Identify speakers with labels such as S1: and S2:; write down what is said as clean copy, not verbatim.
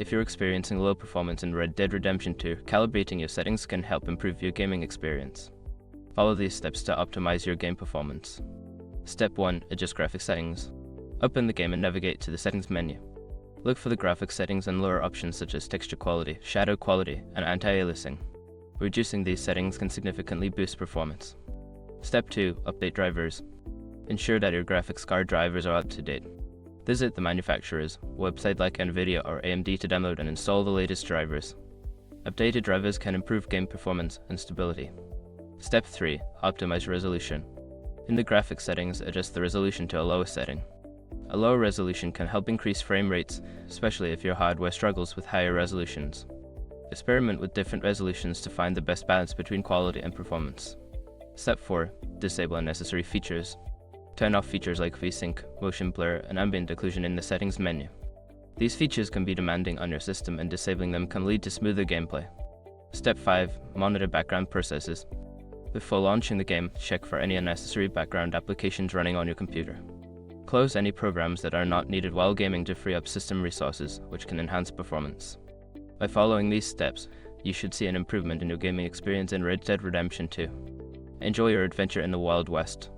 S1: If you're experiencing low performance in Red Dead Redemption 2, calibrating your settings can help improve your gaming experience. Follow these steps to optimize your game performance. Step 1. Adjust graphics settings. Open the game and navigate to the settings menu. Look for the graphics settings and lower options such as texture quality, shadow quality, and anti-aliasing. Reducing these settings can significantly boost performance. Step 2. Update drivers. Ensure that your graphics card drivers are up to date. Visit the manufacturer's website like NVIDIA or AMD to download and install the latest drivers. Updated drivers can improve game performance and stability. Step 3. Optimize resolution. In the graphics settings, adjust the resolution to a lowest setting. A lower resolution can help increase frame rates, especially if your hardware struggles with higher resolutions. Experiment with different resolutions to find the best balance between quality and performance. Step 4. Disable unnecessary features. Turn off features like VSync, motion blur, and ambient occlusion in the settings menu. These features can be demanding on your system, and disabling them can lead to smoother gameplay. Step 5. Monitor background processes. Before launching the game, check for any unnecessary background applications running on your computer. Close any programs that are not needed while gaming to free up system resources, which can enhance performance. By following these steps, you should see an improvement in your gaming experience in Red Dead Redemption 2. Enjoy your adventure in the Wild West.